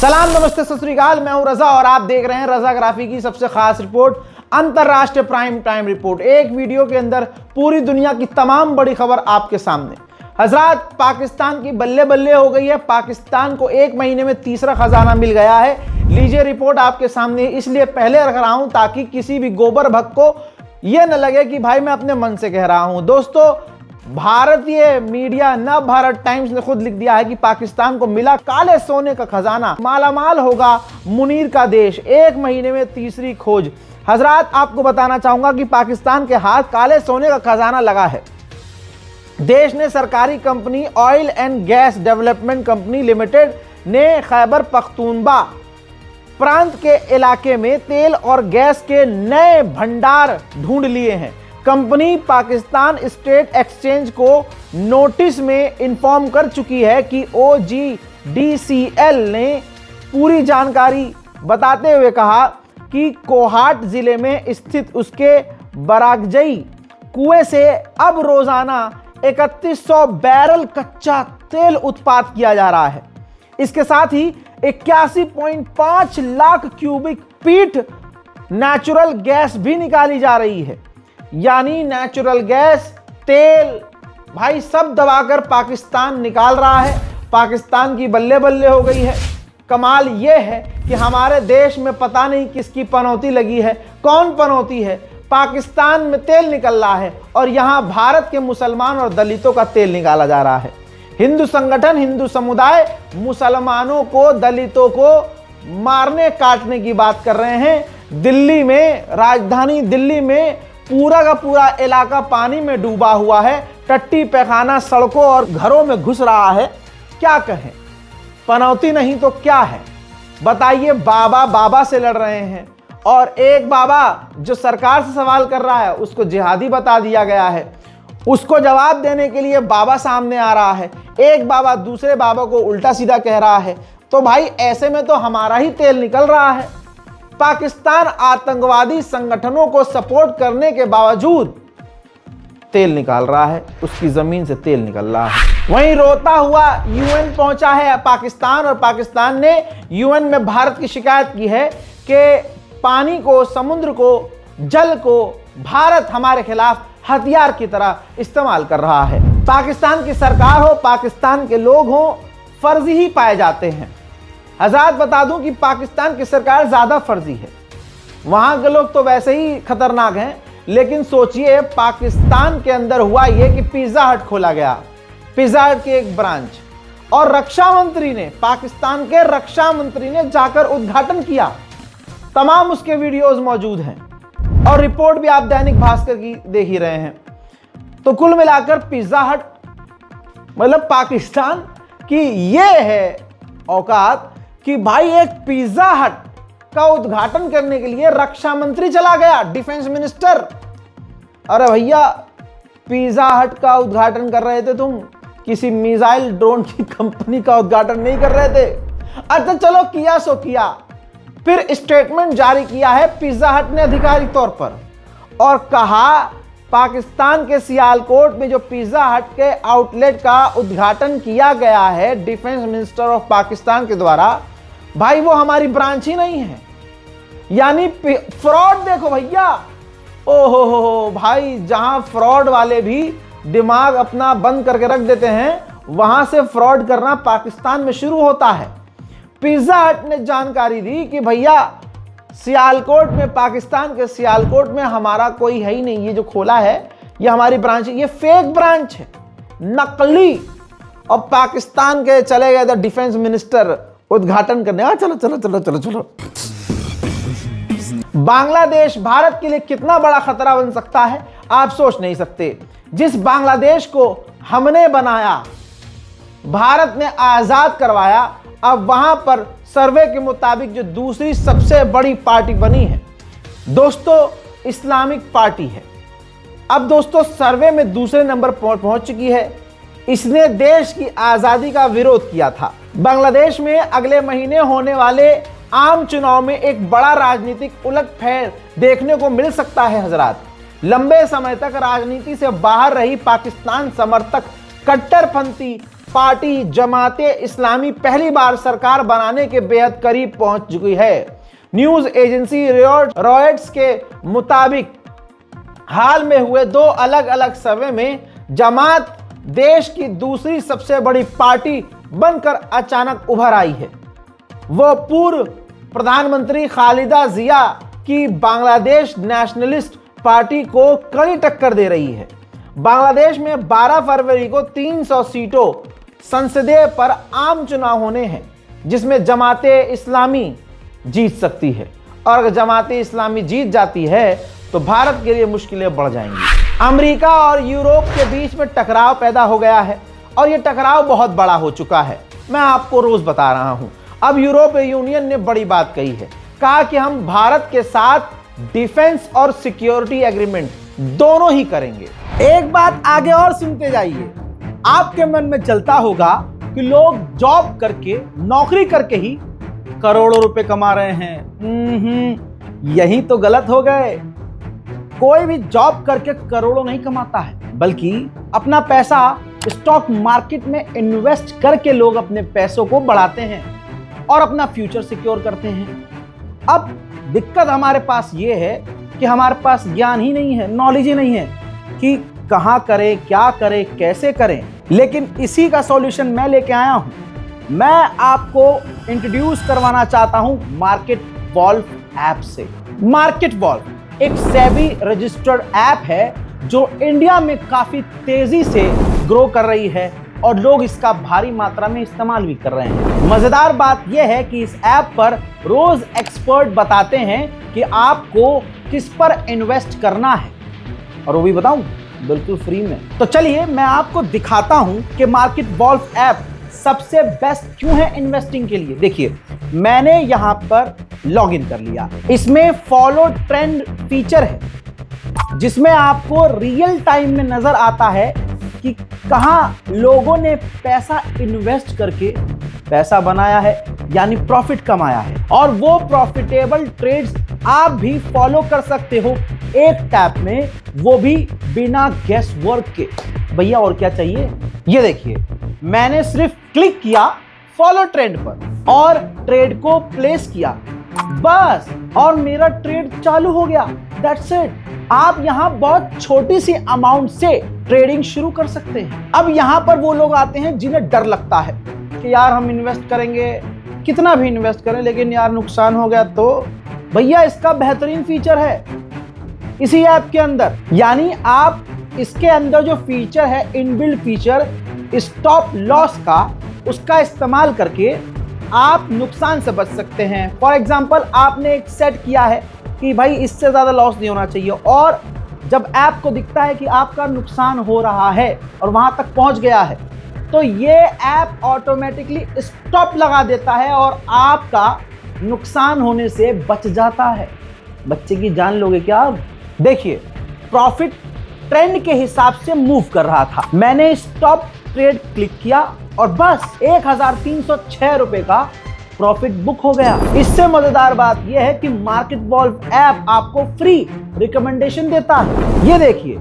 सलाम, नमस्ते, सत श्री अकाल। मैं हूं रजा और आप देख रहे हैं रजाग्राफी की सबसे खास रिपोर्ट, अंतरराष्ट्रीय प्राइम टाइम रिपोर्ट। एक वीडियो के अंदर पूरी दुनिया की तमाम बड़ी खबर आपके सामने। हजरात, पाकिस्तान की बल्ले बल्ले हो गई है। पाकिस्तान को एक महीने में तीसरा खजाना मिल गया है। लीजिए रिपोर्ट आपके सामने। इसलिए पहले रख रहा हूं ताकि किसी भी गोबर भक्त को यह न लगे कि भाई मैं अपने मन से कह रहा हूं। दोस्तों, भारतीय मीडिया नव भारत टाइम्स ने खुद लिख दिया है कि पाकिस्तान को मिला काले सोने का खजाना, मालामाल होगा मुनीर का देश, एक महीने में तीसरी खोज। हजरात, आपको बताना चाहूंगा कि पाकिस्तान के हाथ काले सोने का खजाना लगा है। देश ने सरकारी company oil and gas development company limited ने खैबर पख्तूनख्वा प्रांत के इलाके में तेल और गैस के नए भंडार ढूंढ लिए हैं। कंपनी पाकिस्तान स्टेट एक्सचेंज को नोटिस में इन्फॉर्म कर चुकी है कि OGDCL ने पूरी जानकारी बताते हुए कहा कि कोहाट जिले में स्थित उसके बरागजई कुएं से अब रोजाना 3100 बैरल कच्चा तेल उत्पादन किया जा रहा है। इसके साथ ही 81.5 lakh cubic feet natural gas भी निकाली जा रही है। यानी नेचुरल गैस, तेल, भाई सब दबाकर पाकिस्तान निकाल रहा है। पाकिस्तान की बल्ले बल्ले हो गई है। कमाल यह है कि हमारे देश में पता नहीं किसकी पनौती लगी है। कौन पनौती है? पाकिस्तान में तेल निकल रहा है और यहां भारत के मुसलमान और दलितों का तेल निकाला जा रहा है। हिंदू संगठन, हिंदू समुदाय मुसलमानों को, दलितों को मारने काटने की बात कर रहे हैं। दिल्ली में, राजधानी दिल्ली में पूरा का पूरा इलाका पानी में डूबा हुआ है। टट्टी पैखाना सड़कों और घरों में घुस रहा है। क्या कहें, पनौती नहीं तो क्या है बताइए। बाबा बाबा से लड़ रहे हैं और एक बाबा जो सरकार से सवाल कर रहा है उसको जिहादी बता दिया गया है। उसको जवाब देने के लिए बाबा सामने आ रहा है। एक बाबा दूसरे बाबा को उल्टा सीधा कह रहा है। तो भाई ऐसे में तो हमारा ही तेल निकल रहा है। पाकिस्तान आतंकवादी संगठनों को सपोर्ट करने के बावजूद तेल निकाल रहा है, उसकी जमीन से तेल निकल रहा है। वहीं रोता हुआ UN पहुंचा है पाकिस्तान, और पाकिस्तान ने UN में भारत की शिकायत की है कि पानी को, समुद्र को, जल को भारत हमारे खिलाफ हथियार की तरह इस्तेमाल कर रहा है। पाकिस्तान की सरकार हो, पाकिस्तान के लोग हो, फर्जी ही पाए जाते हैं। हजरात, बता दूं कि पाकिस्तान की सरकार ज्यादा फर्जी है। वहां के लोग तो वैसे ही खतरनाक हैं, लेकिन सोचिए पाकिस्तान के अंदर हुआ यह कि पिज्जा हट खोला गया, पिज्जा हट की एक ब्रांच, और रक्षा मंत्री ने, पाकिस्तान के रक्षा मंत्री ने जाकर उद्घाटन किया। तमाम उसके वीडियोस मौजूद हैं और रिपोर्ट भी आप दैनिक भास्कर की देख ही रहे हैं। तो कुल मिलाकर पिज्जा हट, मतलब पाकिस्तान की यह है औकात कि भाई एक पिज्जा हट का उद्घाटन करने के लिए रक्षा मंत्री चला गया, डिफेंस मिनिस्टर। अरे भैया, पिज्जा हट का उद्घाटन कर रहे थे तुम, किसी मिसाइल ड्रोन की कंपनी का उद्घाटन नहीं कर रहे थे। अच्छा चलो, किया सो किया। फिर स्टेटमेंट जारी किया है पिज्जा हट ने आधिकारिक तौर पर, और कहा पाकिस्तान के सियालकोट में जो पिज्जा हट के आउटलेट का उद्घाटन किया गया है डिफेंस मिनिस्टर ऑफ पाकिस्तान के द्वारा, भाई वो हमारी ब्रांच ही नहीं है। यानी फ्रॉड देखो भैया। ओहो हो भाई, जहां फ्रॉड वाले भी दिमाग अपना बंद करके रख देते हैं, वहां से फ्रॉड करना पाकिस्तान में शुरू होता है। पिज्जा हट ने जानकारी दी कि भैया सियालकोट में, पाकिस्तान के सियालकोट में हमारा कोई है ही नहीं, ये जो खोला है ये हमारी ब्रांच है, ये फेक ब्रांच है, नकली। और पाकिस्तान के चले गए थे डिफेंस मिनिस्टर उद्घाटन करने। चलो चलो चलो चलो चलो। बांग्लादेश भारत के लिए कितना बड़ा खतरा बन सकता है आप सोच नहीं सकते। जिस बांग्लादेश को हमने बनाया, भारत ने आजाद करवाया, अब वहां पर सर्वे के मुताबिक जो दूसरी सबसे बड़ी पार्टी बनी है दोस्तों, इस्लामिक पार्टी है। अब दोस्तों सर्वे में दूसरे नंबर पर पहुंच चुकी है। इसने देश की आजादी का विरोध किया था। बांग्लादेश में अगले महीने होने वाले आम चुनाव में एक बड़ा राजनीतिक उलटफेर देखने को मिल सकता है। हजरात, लंबे समय तक राजनीति से बाहर रही पाकिस्तान समर्थक कट्टरपंथी पार्टी जमाते इस्लामी पहली बार सरकार बनाने के बेहद करीब पहुंच चुकी है। न्यूज एजेंसी रॉयटर्स के मुताबिक हाल में हुए 2 अलग अलग सर्वे में जमात देश की दूसरी सबसे बड़ी पार्टी बनकर अचानक उभर आई है। वह पूर्व प्रधानमंत्री खालिदा जिया की बांग्लादेश नेशनलिस्ट पार्टी को कड़ी टक्कर दे रही है। बांग्लादेश में 12 फरवरी को 300 सीटों संसदीय पर आम चुनाव होने हैं, जिसमें जमाते इस्लामी जीत सकती है। और अगर जमाते इस्लामी जीत जाती है तो भारत के लिए मुश्किलें बढ़ जाएंगी। अमेरिका और यूरोप के बीच में टकराव पैदा हो गया है और यह टकराव बहुत बड़ा हो चुका है। मैं आपको रोज बता रहा हूं। अब यूरोपीय यूनियन ने बड़ी बात कही है, कहा कि हम भारत के साथ डिफेंस और सिक्योरिटी एग्रीमेंट दोनों ही करेंगे। एक बात आगे और सुनते जाइए। आपके मन में चलता होगा कि लोग जॉब करके, नौकरी करके ही करोड़ों रुपए कमा रहे हैं। यही तो गलत हो गए। कोई भी जॉब करके करोड़ों नहीं कमाता है, बल्कि अपना पैसा स्टॉक मार्केट में इन्वेस्ट करके लोग अपने पैसों को बढ़ाते हैं और अपना फ्यूचर सिक्योर करते हैं। अब दिक्कत हमारे पास ये है कि हमारे पास ज्ञान ही नहीं है, नॉलेज ही नहीं है कि कहां करें, क्या करें, कैसे करें। लेकिन इसी का सॉल्यूशन मैं लेके आया हूं। मैं आपको इंट्रोड्यूस करवाना चाहता हूं मार्केट वॉल्व ऐप से। मार्केट वॉल्व एक सेबी रजिस्टर्ड ऐप है जो इंडिया में काफी तेजी से ग्रो कर रही है और लोग इसका भारी मात्रा में इस्तेमाल भी कर रहे हैं। मजेदार बात यह है कि इस ऐप पर रोज एक्सपर्ट बताते हैं कि आपको किस पर इन्वेस्ट करना है, और वो भी बताऊं बिल्कुल फ्री में। तो चलिए मैं आपको दिखाता हूं कि मार्केट वॉल्व ऐप सबसे बेस्ट क्यों है इन्वेस्टिंग के लिए। देखिए, मैंने यहां पर लॉगिन कर लिया। इसमें फॉलो ट्रेंड फीचर है, जिसमें आपको रियल टाइम में नजर आता है कि कहां लोगों ने पैसा इन्वेस्ट करके पैसा बनाया है, यानी प्रॉफिट कमाया है। और वो प्रॉफिटेबल ट्रेड्स आप भी फॉलो कर सकते हो एक टैप में, वो भी बिना गैस वर्क के। भैया और क्या चाहिए। ये देखिए, मैंने सिर्फ क्लिक किया फॉलो ट्रेंड पर और ट्रेड को प्लेस किया, बस, और मेरा ट्रेड चालू हो गया। That's it. आप यहां बहुत छोटी सी अमाउंट से ट्रेडिंग शुरू कर सकते हैं। अब यहां पर वो लोग आते हैं जिन्हें डर लगता है कि यार हम इन्वेस्ट करेंगे, कितना भी इन्वेस्ट करें, लेकिन यार नुकसान हो गया तो। भैया इसका बेहतरीन फीचर है इसी ऐप के अंदर, यानी आप इसके अंदर जो फीचर है, इनबिल्ट फीचर स्टॉप लॉस का, उसका इस्तेमाल करके आप नुकसान से बच सकते हैं। फॉर एग्जांपल, आपने एक सेट किया है कि भाई इससे ज्यादा लॉस नहीं होना चाहिए, और जब ऐप को दिखता है कि आपका नुकसान हो रहा है और वहां तक पहुंच गया है, तो ये ऐप ऑटोमेटिकली स्टॉप लगा देता है और आपका नुकसान होने से बच जाता है। बच्चे की जान लोगे क्या आप। देखिए, प्रॉफिट ट्रेंड के हिसाब से मूव कर रहा था। मैंने स्टॉप ट्रेड क्लिक किया और बस 1306 रुपए का प्रॉफिट बुक हो गया। इससे मजेदार बात यह है कि मार्केट वॉल्व ऐप आपको फ्री रिकमेंडेशन देता है। ये देखिए,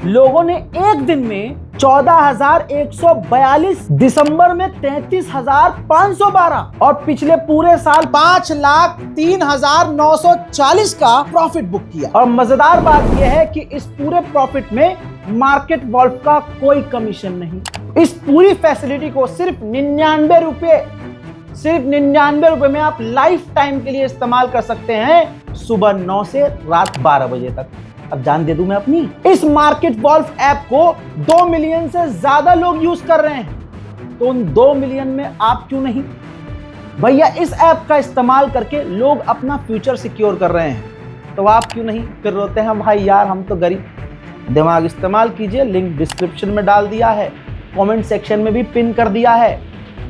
लोगों ने एक दिन में 14,142, दिसंबर में 33,512 और पिछले पूरे साल 5,03,940 का प्रॉफिट बुक किया। और मजेदार बात यह है कि इस पूरे प्रॉफिट में मार्केट वॉल्व का कोई कमीशन नहीं। इस पूरी फैसिलिटी को सिर्फ 99 रुपए में आप लाइफ टाइम के लिए इस्तेमाल कर सकते हैं, सुबह 9 से रात 12 बजे तक। अब जान दे दूं मैं अपनी। इस मार्केट वॉल्व ऐप को 2 मिलियन से ज्यादा लोग यूज कर रहे हैं, तो उन 2 मिलियन में आप क्यों नहीं। भैया इस ऐप का इस्तेमाल करके लोग अपना फ्यूचर सिक्योर कर रहे हैं, तो आप क्यों नहीं। फिर रोते हैं भाई यार हम तो गरीब। दिमाग इस्तेमाल कीजिए, लिंक डिस्क्रिप्शन में डाल दिया है, कमेंट सेक्शन में भी पिन कर दिया है।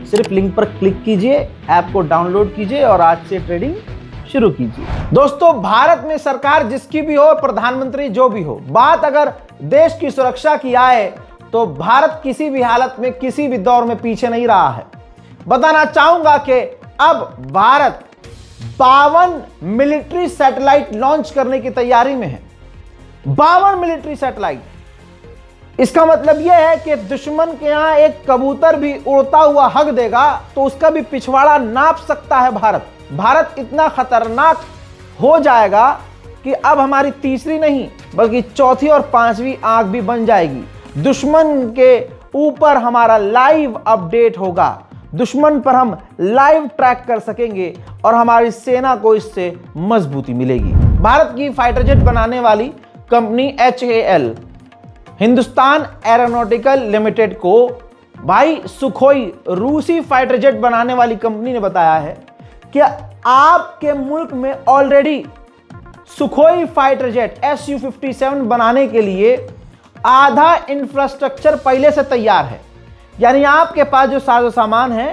सिर्फ लिंक पर क्लिक कीजिए, ऐप को डाउनलोड कीजिए और आज से ट्रेडिंग शुरू कीजिए। दोस्तों, भारत में सरकार जिसकी भी हो, प्रधानमंत्री जो भी हो, बात अगर देश की सुरक्षा की आए तो भारत किसी भी हालत में, किसी भी दौर में पीछे नहीं रहा है। बताना चाहूंगा कि अब भारत 52 मिलिट्री सैटेलाइट लॉन्च करने की तैयारी में है। 52 मिलिट्री सैटेलाइट। इसका मतलब यह है कि दुश्मन के यहां एक कबूतर भी उड़ता हुआ हक देगा तो उसका भी पिछवाड़ा नाप सकता है भारत। भारत इतना खतरनाक हो जाएगा कि अब हमारी तीसरी नहीं बल्कि चौथी और पांचवी आंख भी बन जाएगी। दुश्मन के ऊपर हमारा लाइव अपडेट होगा, दुश्मन पर हम लाइव ट्रैक कर सकेंगे और हमारी सेना को इससे मजबूती मिलेगी। भारत की फाइटर जेट बनाने वाली company HAL Hindustan aeronautical limited को भाई सुखोई रूसी फाइटर जेट बनाने वाली कंपनी ने बताया है कि आपके मुल्क में already Sukhoi fighter jet Su-57 बनाने के लिए आधा इंफ्रास्ट्रक्चर पहले से तैयार है। यानी आपके पास जो साजो सामान है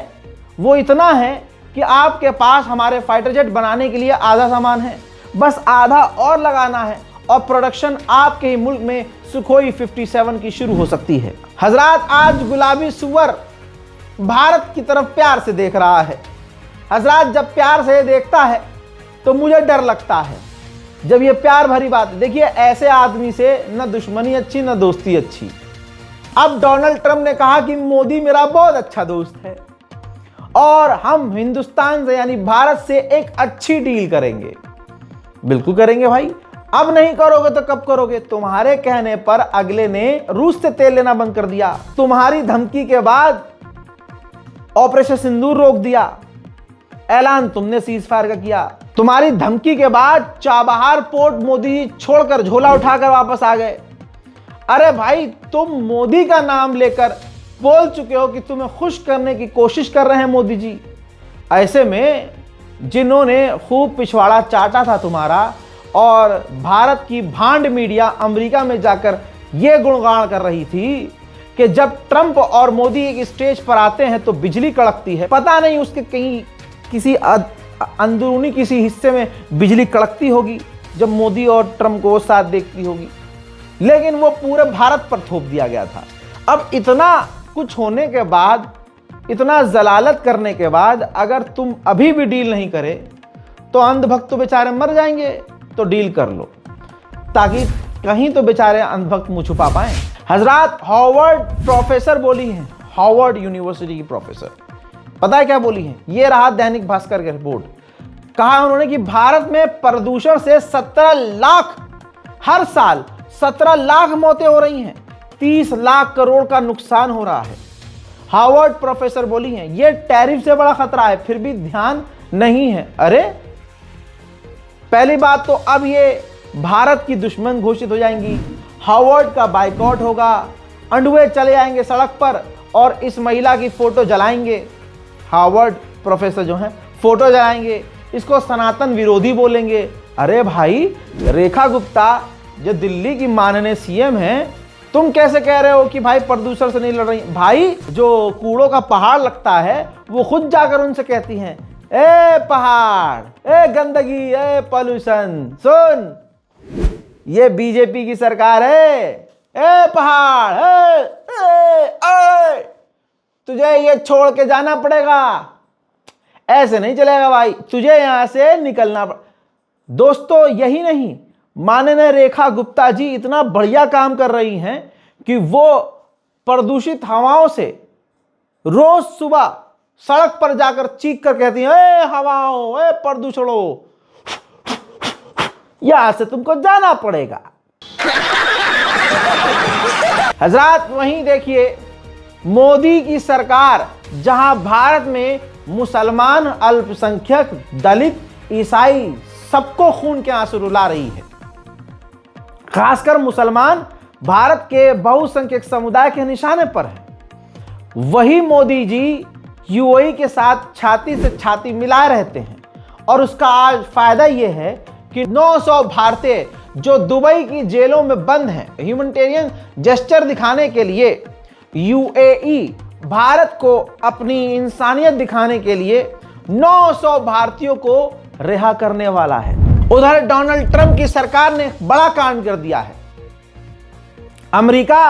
वो इतना है कि आपके पास हमारे फाइटर जेट बनाने के लिए आधा सामान है, बस आधा और लगाना है और प्रोडक्शन आपके ही मुल्क में सुखोई 57 की शुरू हो सकती है। हजरात, आज गुलाबी सुअर भारत की तरफ प्यार से देख रहा है। हजरात, जब प्यार से देखता है तो मुझे डर लगता है। जब ये प्यार भरी बात है, देखिए ऐसे आदमी से न दुश्मनी अच्छी न दोस्ती अच्छी। अब डोनाल्ड ट्रंप ने कहा कि मोदी मेरा बहुत अच्छा दोस्त है और हम हिंदुस्तान से यानी भारत से एक अच्छी डील करेंगे। बिल्कुल करेंगे भाई, अब नहीं करोगे तो कब करोगे? तुम्हारे कहने पर अगले ने रूस से तेल लेना बंद कर दिया, तुम्हारी धमकी के बाद ऑपरेशन सिंदूर रोक दिया, ऐलान तुमने सीज फायर का किया, तुम्हारी धमकी के बाद चाबहार पोर्ट मोदी छोड़कर झोला उठाकर वापस आ गए। अरे भाई, तुम मोदी का नाम लेकर बोल चुके हो कि तुम्हें खुश करने की कोशिश कर रहे हैं मोदी जी। ऐसे में जिन्होंने खूब पिछवाड़ा चाटा था तुम्हारा और भारत की भांड मीडिया अमेरिका में जाकर यह गुणगान कर रही थी कि जब ट्रंप और मोदी एक स्टेज पर आते हैं तो बिजली कड़कती है। पता नहीं उसके कहीं किसी अंदरूनी किसी हिस्से में बिजली कड़कती होगी जब मोदी और ट्रंप को साथ देखती होगी, लेकिन वो पूरे भारत पर थोप दिया गया था। अब इतना कुछ होने के बाद, इतना जलालत करने के बाद अगर तुम अभी भी डील नहीं करे तो अंधभक्त तो बेचारे मर जाएंगे। तो डील कर लो ताकि कहीं तो बेचारे अंधभक्त मुंह छुपा पाए। हजरात, हार्वर्ड प्रोफेसर बोली हैं, हार्वर्ड यूनिवर्सिटी की प्रोफेसर, पता है क्या बोली है? ये रहा दैनिक भास्कर की रिपोर्ट। कहा उन्होंने कि भारत में प्रदूषण से 17 लाख हर साल 17 लाख मौतें हो रही हैं, 30 लाख करोड़ का नुकसान हो रहा है। हार्वर्ड प्रोफेसर बोली हैं ये टैरिफ से बड़ा खतरा है, फिर भी ध्यान नहीं है। अरे पहली बात तो अब ये भारत की दुश्मन घोषित हो जाएंगी, हार्वर्ड का बाइकआउट होगा, अंडुए चले आएंगे सड़क पर और इस महिला की फोटो जलाएंगे। हार्वर्ड प्रोफेसर जो हैं फोटो जलाएंगे, इसको सनातन विरोधी बोलेंगे। अरे भाई, रेखा गुप्ता जो दिल्ली की माननीय सीएम हैं, तुम कैसे कह रहे हो कि भाई प्रदूषण से नहीं लड़ रही? भाई, जो कूड़ों का पहाड़ लगता है वो खुद जाकर उनसे कहती हैं, ए पहाड़, ए गंदगी, ए पॉल्यूशन, सुन ये बीजेपी की सरकार है। ए पहाड़, तुझे ये छोड़ के जाना पड़ेगा, ऐसे नहीं चलेगा भाई, तुझे यहां से निकलना दोस्तों, यही नहीं, माननीय रेखा गुप्ता जी इतना बढ़िया काम कर रही हैं कि वो प्रदूषित हवाओं से रोज सुबह सड़क पर जाकर चीख कर कहती हैं, ए हवाओं, ए प्रदूषणों, यहां से तुमको जाना पड़ेगा। हजरात, वहीं देखिए मोदी की सरकार जहां भारत में मुसलमान, अल्पसंख्यक, दलित, ईसाई सबको खून के आंसू रुला रही है। खासकर मुसलमान भारत के बहुसंख्यक समुदाय के निशाने पर है। वही मोदी जी यूएई के साथ छाती से छाती मिलाए रहते हैं और उसका आज फायदा यह है कि 900 भारतीय जो दुबई की जेलों में बंद हैं, ह्यूमैनिटेरियन जेस्चर दिखाने के लिए यूएई भारत को अपनी इंसानियत दिखाने के लिए 900 भारतीयों को रिहा करने वाला है। उधर डोनाल्ड ट्रंप की सरकार ने बड़ा कांड कर दिया है। अमेरिका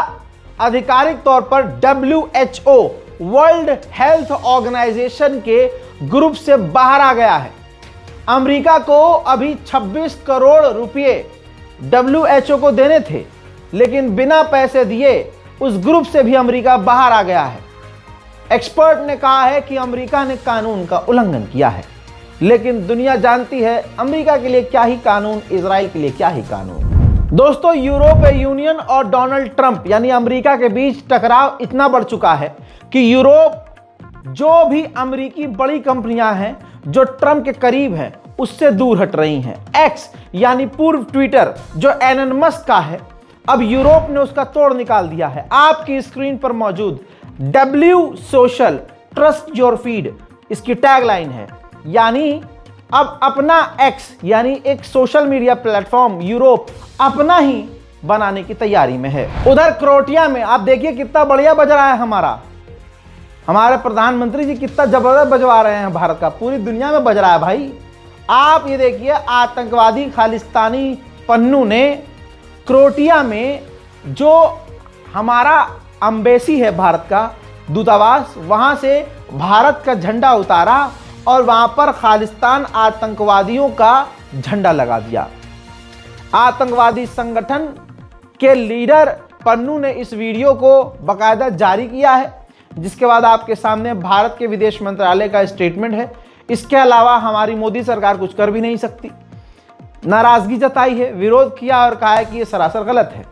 आधिकारिक तौर पर WHO वर्ल्ड हेल्थ ऑर्गेनाइजेशन के ग्रुप से बाहर आ गया है। अमेरिका को अभी 26 करोड़ रुपए WHO को देने थे, लेकिन बिना पैसे दिए उस ग्रुप से भी अमेरिका बाहर आ गया है। एक्सपर्ट ने कहा है कि अमेरिका ने कानून का उल्लंघन किया है, लेकिन दुनिया जानती है अमेरिका के लिए क्या ही कानून, इजराइल के लिए क्या ही कानून। दोस्तों, यूरोपीय यूनियन और डोनाल्ड ट्रंप यानी अमेरिका के बीच टकराव इतना बढ़ चुका है कि यूरोप जो भी अमेरिकी बड़ी कंपनियां हैं जो ट्रंप के करीब हैं उससे दूर हट रही हैं। एक्स यानी पूर्व ट्विटर जो एलन मस्क का है, अब यूरोप ने उसका तोड़ निकाल दिया है। आपकी स्क्रीन पर मौजूद W social trust your feed इसकी टैगलाइन है। यानी अब अपना एक्स यानी एक सोशल मीडिया प्लेटफॉर्म यूरोप अपना ही बनाने की तैयारी में है। उधर क्रोएशिया में आप देखिए कितना बढ़िया बज रहा है हमारे प्रधानमंत्री जी कितना जबरदस्त बजवा रहे हैं भारत का, पूरी दुनिया में बज रहा है भाई। आप ये देखिए, आतंकवादी खालिस्तानी पन्नू ने क्रोएशिया में जो हमारा एम्बेसी है, भारत का दूतावास, वहां से भारत का झंडा उतारा और वहां पर खालिस्तान आतंकवादियों का झंडा लगा दिया। आतंकवादी संगठन के लीडर पन्नू ने इस वीडियो को बाकायदा जारी किया है, जिसके बाद आपके सामने भारत के विदेश मंत्रालय का स्टेटमेंट है। इसके अलावा हमारी मोदी सरकार कुछ कर भी नहीं सकती। नाराजगी जताई है, विरोध किया और कहा है कि यह सरासर गलत है।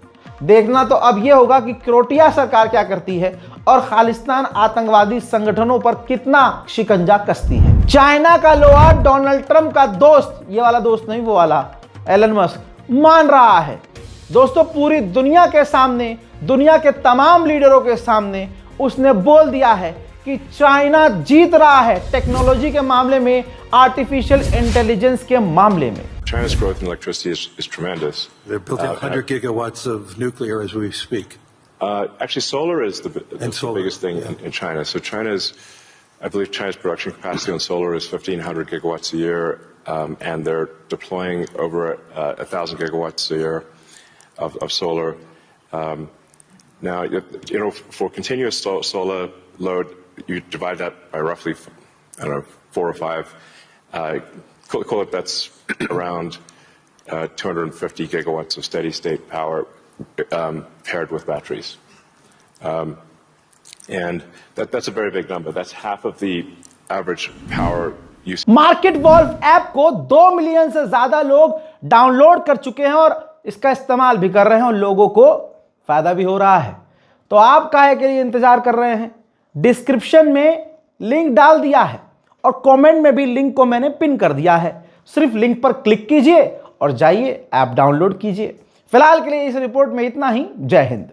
देखना तो अब यह होगा कि क्रोएशिया सरकार क्या करती है और खालिस्तान आतंकवादी संगठनों पर कितना शिकंजा कसती है। चाइना का लोहा डोनाल्ड ट्रंप का दोस्त, ये वाला दोस्त नहीं, वो वाला एलन मस्क, मान रहा है। दोस्तों, पूरी दुनिया के सामने, दुनिया के तमाम लीडरों के सामने उसने बोल दिया है कि चाइना जीत रहा है टेक्नोलॉजी के मामले में, आर्टिफिशियल इंटेलिजेंस के मामले में। China's growth in electricity is tremendous. They're building 100 gigawatts of nuclear as we speak. Actually, solar is the biggest thing in China. So I believe China's production capacity on solar is 1,500 gigawatts a year, and they're deploying over 1,000 gigawatts a year of solar. Now, for continuous solar load, you divide that by roughly, 4 or 5. Call it that's around 250 gigawatts of steady state power paired with batteries. And that's a very big number. That's half of the average power use. Market valve app को 2 million से ज्यादा लोग download कर चुके हैं और इसका इस्तेमाल भी कर रहे हैं और लोगों को फायदा भी हो रहा है। तो आप काहे के लिए इंतजार कर रहे हैं? डिस्क्रिप्शन में लिंक डाल दिया है और कमेंट में भी लिंक को मैंने पिन कर दिया है। सिर्फ लिंक पर क्लिक कीजिए और जाइए ऐप डाउनलोड कीजिए। फिलहाल के लिए इस रिपोर्ट में इतना ही। जय हिंद।